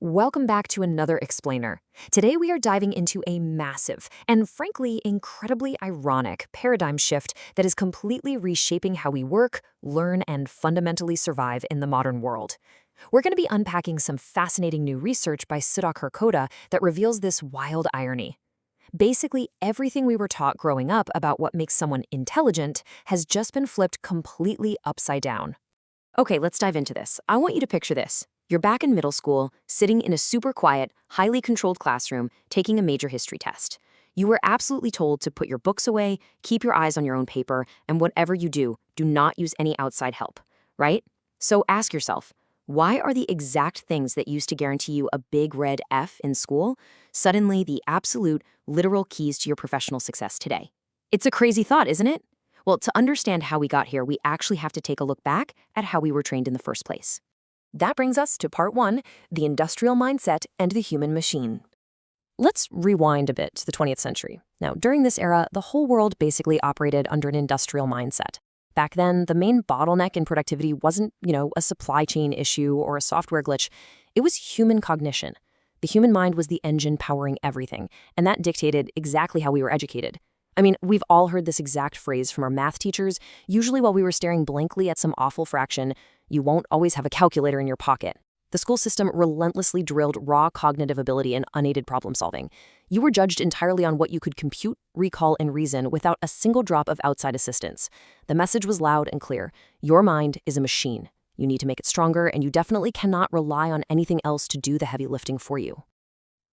Welcome back to another explainer. Today we are diving into a massive and frankly incredibly ironic paradigm shift that is completely reshaping how we work, learn, and fundamentally survive in the modern world. We're going to be unpacking some fascinating new research by Sudhakar Koda that reveals this wild irony. Basically, everything we were taught growing up about what makes someone intelligent has just been flipped completely upside down. Okay, let's dive into this. I want you to picture this. You're back in middle school, sitting in a super quiet, highly controlled classroom, taking a major history test. You were absolutely told to put your books away, keep your eyes on your own paper, and whatever you do not use any outside help, right? So ask yourself, why are the exact things that used to guarantee you a big red F in school suddenly the absolute, literal keys to your professional success today? It's a crazy thought, isn't it? Well, to understand how we got here, we actually have to take a look back at how we were trained in the first place. That brings us to part 1, the industrial mindset and the human machine. Let's rewind a bit to the 20th century. Now, during this era, the whole world basically operated under an industrial mindset. Back then, the main bottleneck in productivity wasn't, a supply chain issue or a software glitch. It was human cognition. The human mind was the engine powering everything, and that dictated exactly how we were educated. I mean, we've all heard this exact phrase from our math teachers, usually while we were staring blankly at some awful fraction. You won't always have a calculator in your pocket. The school system relentlessly drilled raw cognitive ability and unaided problem solving. You were judged entirely on what you could compute, recall, and reason without a single drop of outside assistance. The message was loud and clear. Your mind is a machine. You need to make it stronger, and you definitely cannot rely on anything else to do the heavy lifting for you.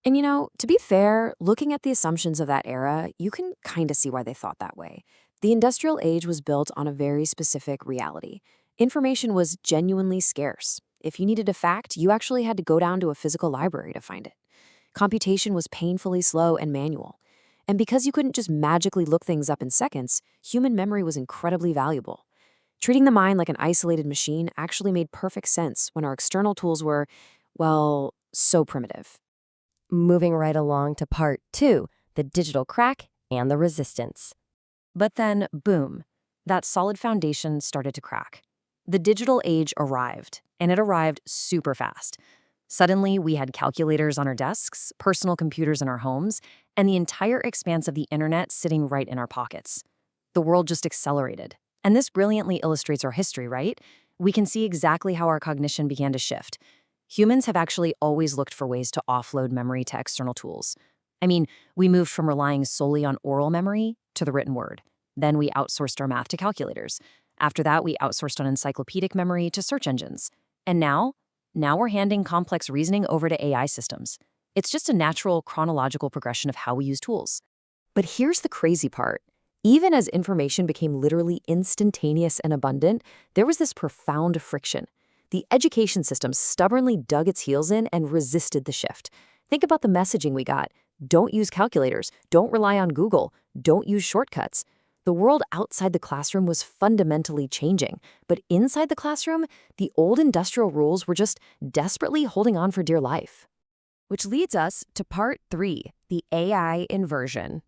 And to be fair, looking at the assumptions of that era, you can kind of see why they thought that way. The industrial age was built on a very specific reality. Information was genuinely scarce. If you needed a fact, you actually had to go down to a physical library to find it. Computation was painfully slow and manual. And because you couldn't just magically look things up in seconds, human memory was incredibly valuable. Treating the mind like an isolated machine actually made perfect sense when our external tools were, well, so primitive. Moving right along to part 2, the digital crack and the resistance. But then, boom, that solid foundation started to crack. The digital age arrived, and it arrived super fast. Suddenly, we had calculators on our desks, personal computers in our homes, and the entire expanse of the internet sitting right in our pockets. The world just accelerated. And this brilliantly illustrates our history, right? We can see exactly how our cognition began to shift. Humans have actually always looked for ways to offload memory to external tools. I mean, we moved from relying solely on oral memory to the written word. Then we outsourced our math to calculators. After that, we outsourced on encyclopedic memory to search engines. And now we're handing complex reasoning over to AI systems. It's just a natural chronological progression of how we use tools. But here's the crazy part. Even as information became literally instantaneous and abundant, there was this profound friction. The education system stubbornly dug its heels in and resisted the shift. Think about the messaging we got. Don't use calculators. Don't rely on Google. Don't use shortcuts. The world outside the classroom was fundamentally changing, but inside the classroom, the old industrial rules were just desperately holding on for dear life. Which leads us to part 3, the AI inversion.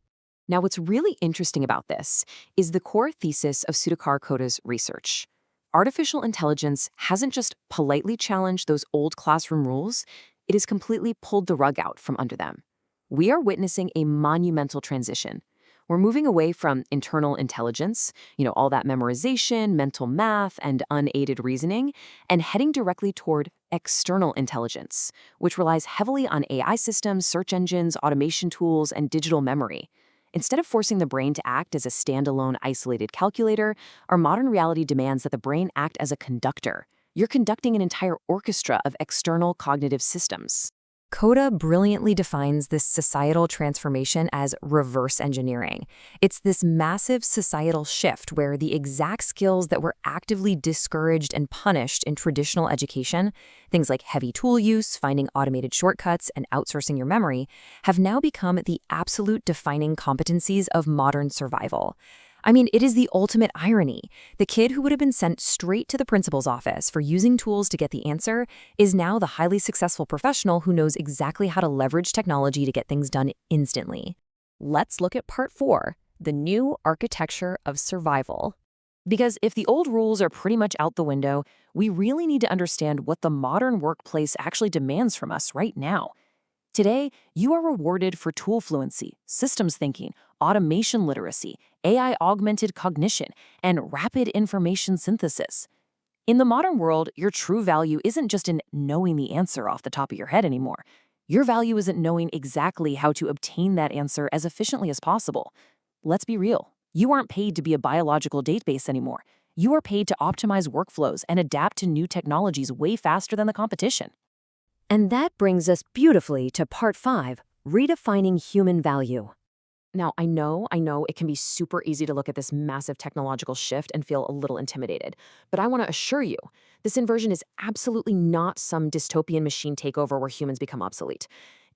Now, what's really interesting about this is the core thesis of Sudhakar Koda's research. Artificial intelligence hasn't just politely challenged those old classroom rules, it has completely pulled the rug out from under them. We are witnessing a monumental transition. We're moving away from internal intelligence, all that memorization, mental math, and unaided reasoning, and heading directly toward external intelligence, which relies heavily on AI systems, search engines, automation tools, and digital memory. Instead of forcing the brain to act as a standalone, isolated calculator, our modern reality demands that the brain act as a conductor. You're conducting an entire orchestra of external cognitive systems. Koda brilliantly defines this societal transformation as reverse engineering. It's this massive societal shift where the exact skills that were actively discouraged and punished in traditional education, things like heavy tool use, finding automated shortcuts, and outsourcing your memory, have now become the absolute defining competencies of modern survival. I mean, it is the ultimate irony. The kid who would have been sent straight to the principal's office for using tools to get the answer is now the highly successful professional who knows exactly how to leverage technology to get things done instantly. Let's look at part 4, the new architecture of survival. Because if the old rules are pretty much out the window, we really need to understand what the modern workplace actually demands from us right now. Today, you are rewarded for tool fluency, systems thinking, automation literacy, AI-augmented cognition, and rapid information synthesis. In the modern world, your true value isn't just in knowing the answer off the top of your head anymore. Your value isn't knowing exactly how to obtain that answer as efficiently as possible. Let's be real. You aren't paid to be a biological database anymore. You are paid to optimize workflows and adapt to new technologies way faster than the competition. And that brings us beautifully to part 5, redefining human value. Now, I know it can be super easy to look at this massive technological shift and feel a little intimidated, but I want to assure you, this inversion is absolutely not some dystopian machine takeover where humans become obsolete.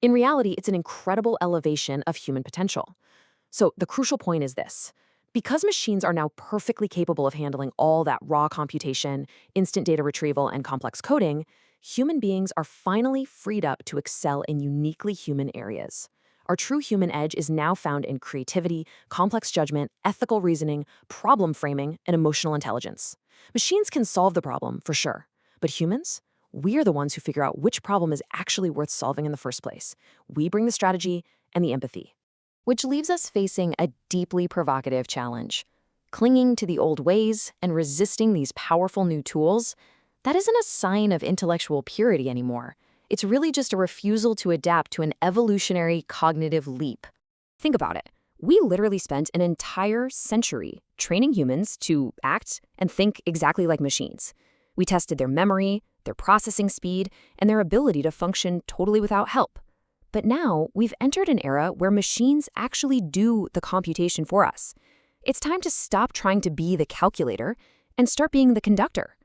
In reality, it's an incredible elevation of human potential. So the crucial point is this. Because machines are now perfectly capable of handling all that raw computation, instant data retrieval, and complex coding, human beings are finally freed up to excel in uniquely human areas. Our true human edge is now found in creativity, complex judgment, ethical reasoning, problem framing, and emotional intelligence. Machines can solve the problem, for sure. But humans? We are the ones who figure out which problem is actually worth solving in the first place. We bring the strategy and the empathy. Which leaves us facing a deeply provocative challenge. Clinging to the old ways and resisting these powerful new tools, that isn't a sign of intellectual purity anymore. It's really just a refusal to adapt to an evolutionary cognitive leap. Think about it. We literally spent an entire century training humans to act and think exactly like machines. We tested their memory, their processing speed, and their ability to function totally without help. But now we've entered an era where machines actually do the computation for us. It's time to stop trying to be the calculator and start being the conductor.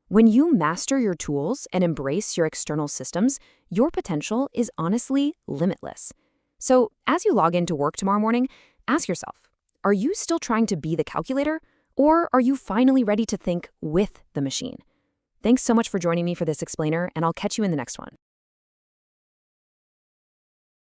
When you master your tools and embrace your external systems, your potential is honestly limitless. So as you log into work tomorrow morning, ask yourself, are you still trying to be the calculator, or are you finally ready to think with the machine? Thanks so much for joining me for this explainer, and I'll catch you in the next one.